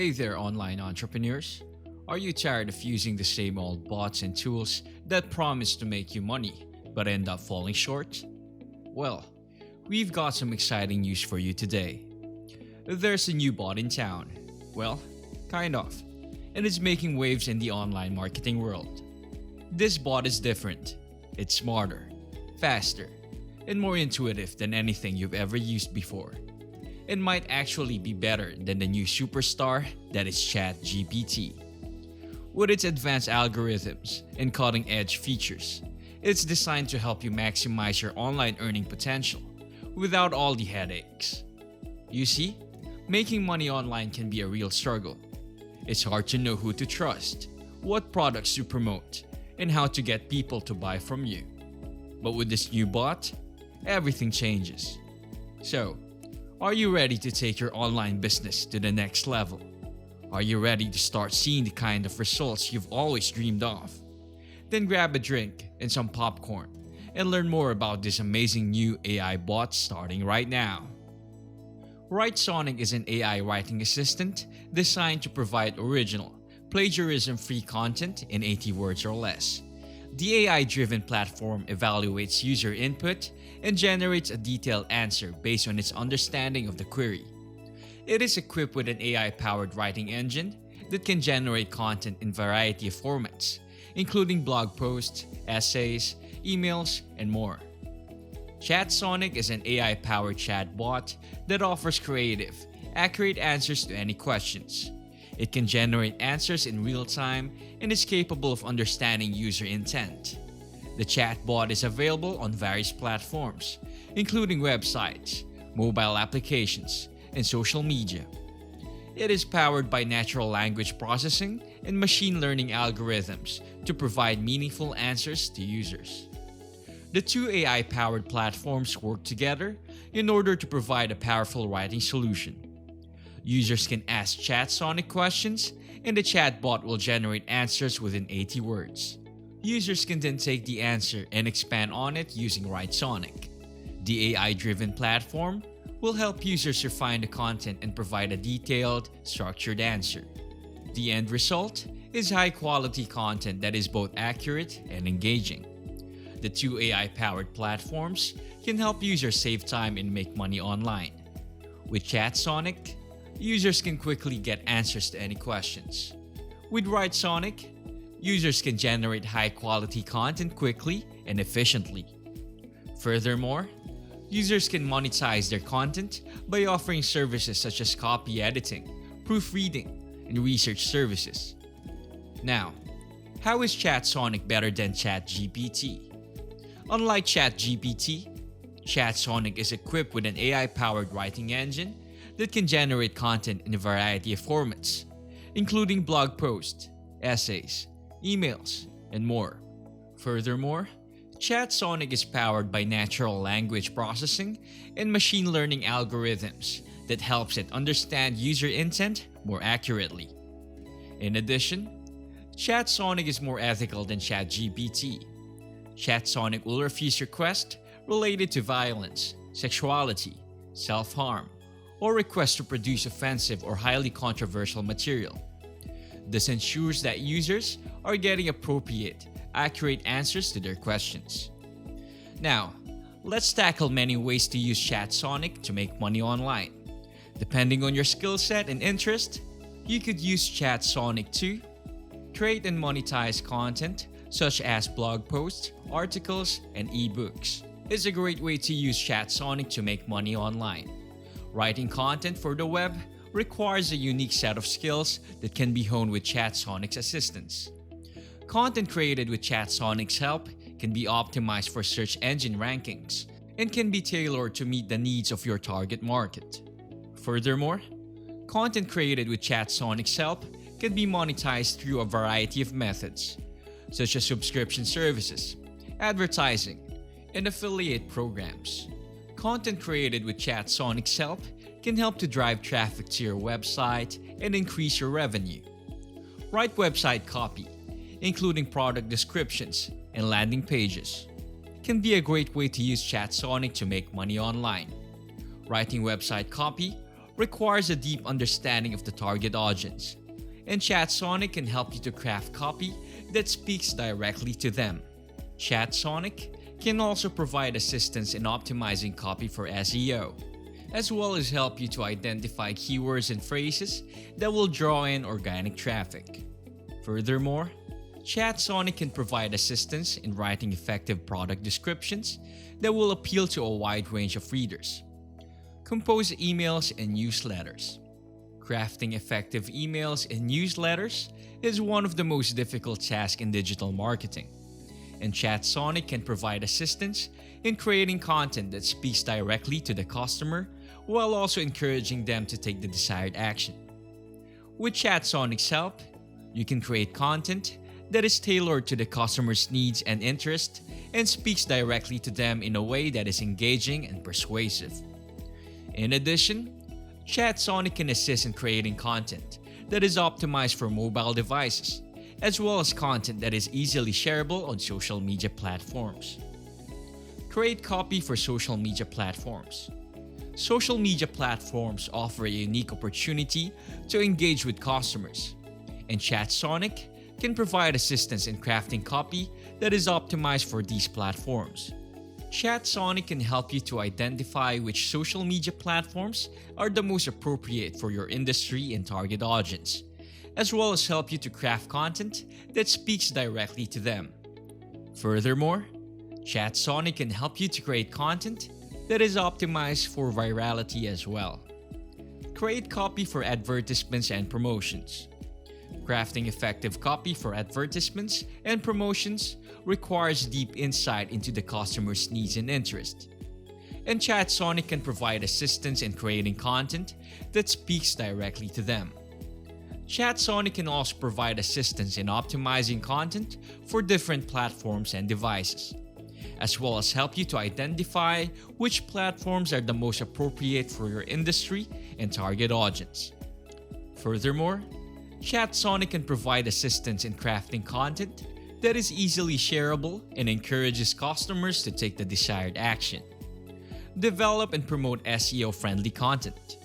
Hey there, online entrepreneurs. Are you tired of using the same old bots and tools that promise to make you money but end up falling short? Well, we've got some exciting news for you today. There's a new bot in town. Well, kind of. And it's making waves in the online marketing world. This bot is different. It's smarter, faster, and more intuitive than anything you've ever used before. It might actually be better than the new superstar that is ChatGPT. With its advanced algorithms and cutting-edge features, it's designed to help you maximize your online earning potential without all the headaches. You see, making money online can be a real struggle. It's hard to know who to trust, what products to promote, and how to get people to buy from you. But with this new bot, everything changes. So, are you ready to take your online business to the next level? Are you ready to start seeing the kind of results you've always dreamed of? Then grab a drink and some popcorn and learn more about this amazing new AI bot starting right now. WriteSonic is an AI writing assistant designed to provide original, plagiarism-free content in 80 words or less. The AI-driven platform evaluates user input and generates a detailed answer based on its understanding of the query. It is equipped with an AI-powered writing engine that can generate content in a variety of formats, including blog posts, essays, emails, and more. ChatSonic is an AI-powered chatbot that offers creative, accurate answers to any questions. It can generate answers in real time and is capable of understanding user intent. The chatbot is available on various platforms, including websites, mobile applications, and social media. It is powered by natural language processing and machine learning algorithms to provide meaningful answers to users. The two AI-powered platforms work together in order to provide a powerful writing solution. Users can ask ChatSonic questions, and the chatbot will generate answers within 80 words. Users can then take the answer and expand on it using WriteSonic. The AI-driven platform will help users refine the content and provide a detailed, structured answer. The end result is high-quality content that is both accurate and engaging. The two AI-powered platforms can help users save time and make money online. With ChatSonic, users can quickly get answers to any questions. With WriteSonic, users can generate high-quality content quickly and efficiently. Furthermore, users can monetize their content by offering services such as copy editing, proofreading, and research services. Now, how is ChatSonic better than ChatGPT? Unlike ChatGPT, ChatSonic is equipped with an AI-powered writing engine that can generate content in a variety of formats, including blog posts, essays, emails, and more. Furthermore, ChatSonic is powered by natural language processing and machine learning algorithms that helps it understand user intent more accurately. In addition, ChatSonic is more ethical than ChatGPT. ChatSonic will refuse requests related to violence, sexuality, self-harm, or requests to produce offensive or highly controversial material. This ensures that users are getting appropriate, accurate answers to their questions. Now, let's tackle many ways to use ChatSonic to make money online. Depending on your skill set and interest, you could use ChatSonic to create and monetize content such as blog posts, articles, and ebooks. It's a great way to use ChatSonic to make money online. Writing content for the web requires a unique set of skills that can be honed with ChatSonic's assistance. Content created with ChatSonic's help can be optimized for search engine rankings and can be tailored to meet the needs of your target market. Furthermore, content created with ChatSonic's help can be monetized through a variety of methods, such as subscription services, advertising, and affiliate programs. Content created with ChatSonic's help can help to drive traffic to your website and increase your revenue. Write website copy, including product descriptions and landing pages, can be a great way to use ChatSonic to make money online. Writing website copy requires a deep understanding of the target audience, and ChatSonic can help you to craft copy that speaks directly to them. ChatSonic can also provide assistance in optimizing copy for SEO, as well as help you to identify keywords and phrases that will draw in organic traffic. Furthermore, ChatSonic can provide assistance in writing effective product descriptions that will appeal to a wide range of readers. Compose emails and newsletters. Crafting effective emails and newsletters is one of the most difficult tasks in digital marketing, and ChatSonic can provide assistance in creating content that speaks directly to the customer while also encouraging them to take the desired action. With ChatSonic's help, you can create content that is tailored to the customer's needs and interests and speaks directly to them in a way that is engaging and persuasive. In addition, ChatSonic can assist in creating content that is optimized for mobile devices, as well as content that is easily shareable on social media platforms. Create copy for social media platforms. Social media platforms offer a unique opportunity to engage with customers, and ChatSonic can provide assistance in crafting copy that is optimized for these platforms. ChatSonic can help you to identify which social media platforms are the most appropriate for your industry and target audience, as well as help you to craft content that speaks directly to them. Furthermore, ChatSonic can help you to create content that is optimized for virality as well. Create copy for advertisements and promotions. Crafting effective copy for advertisements and promotions requires deep insight into the customer's needs and interests, and ChatSonic can provide assistance in creating content that speaks directly to them. ChatSonic can also provide assistance in optimizing content for different platforms and devices, as well as help you to identify which platforms are the most appropriate for your industry and target audience. Furthermore, ChatSonic can provide assistance in crafting content that is easily shareable and encourages customers to take the desired action. Develop and promote SEO-friendly content.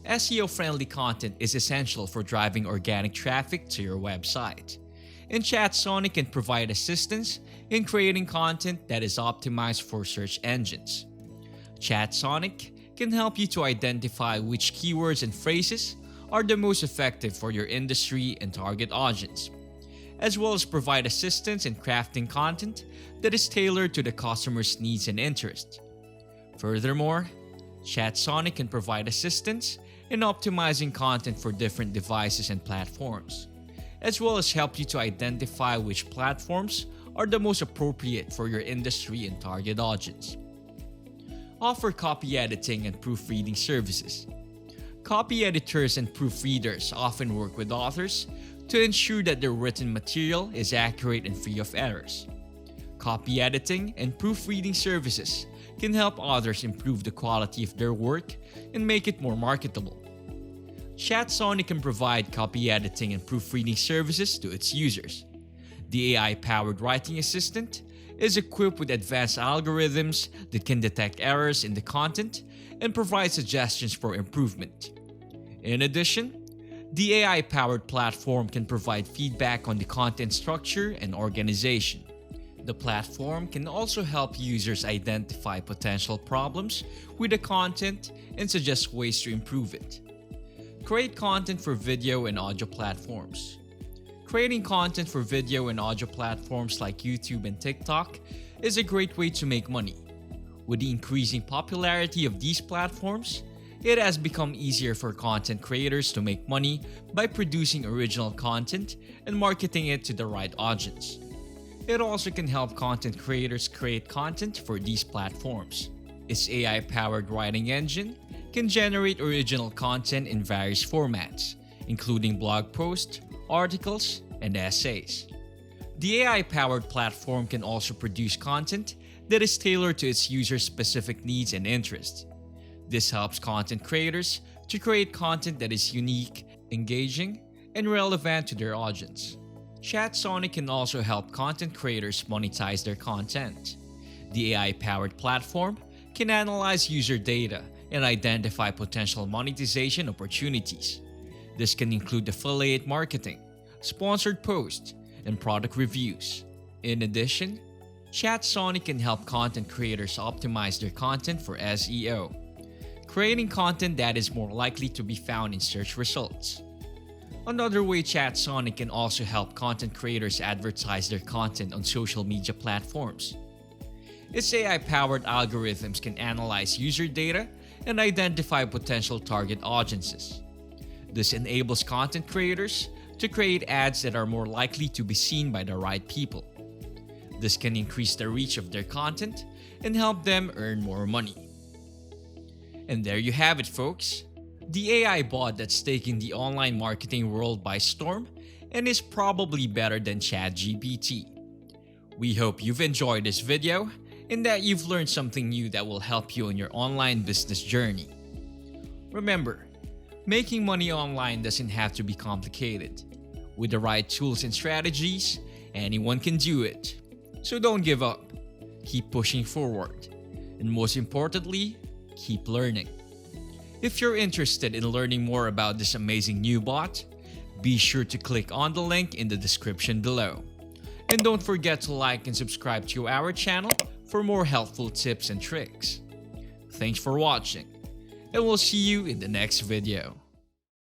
SEO-friendly content is essential for driving organic traffic to your website, and ChatSonic can provide assistance in creating content that is optimized for search engines. ChatSonic can help you to identify which keywords and phrases are the most effective for your industry and target audience, as well as provide assistance in crafting content that is tailored to the customer's needs and interests. Furthermore, ChatSonic can provide assistance in optimizing content for different devices and platforms, as well as help you to identify which platforms are the most appropriate for your industry and target audience. Offer copy editing and proofreading services. Copy editors and proofreaders often work with authors to ensure that their written material is accurate and free of errors. Copy editing and proofreading services can help authors improve the quality of their work and make it more marketable. ChatSonic can provide copy editing and proofreading services to its users. The AI-powered writing assistant is equipped with advanced algorithms that can detect errors in the content and provide suggestions for improvement. In addition, the AI-powered platform can provide feedback on the content structure and organization. The platform can also help users identify potential problems with the content and suggest ways to improve it. Create content for video and audio platforms. Creating content for video and audio platforms like YouTube and TikTok is a great way to make money. With the increasing popularity of these platforms, it has become easier for content creators to make money by producing original content and marketing it to the right audience. It also can help content creators create content for these platforms. Its AI-powered writing engine can generate original content in various formats, including blog posts, articles, and essays. The AI-powered platform can also produce content that is tailored to its users' specific needs and interests. This helps content creators to create content that is unique, engaging, and relevant to their audience. ChatSonic can also help content creators monetize their content. The AI-powered platform can analyze user data and identify potential monetization opportunities. This can include affiliate marketing, sponsored posts, and product reviews. In addition, ChatSonic can help content creators optimize their content for SEO, creating content that is more likely to be found in search results. Another way ChatSonic can also help content creators advertise their content on social media platforms. Its AI-powered algorithms can analyze user data and identify potential target audiences. This enables content creators to create ads that are more likely to be seen by the right people. This can increase the reach of their content and help them earn more money. And there you have it, folks. The AI bot that's taking the online marketing world by storm and is probably better than ChatGPT. We hope you've enjoyed this video and that you've learned something new that will help you on your online business journey. Remember, making money online doesn't have to be complicated. With the right tools and strategies, anyone can do it. So don't give up. Keep pushing forward. And most importantly, keep learning. If you're interested in learning more about this amazing new bot, be sure to click on the link in the description below. And don't forget to like and subscribe to our channel for more helpful tips and tricks. Thanks for watching, and we'll see you in the next video.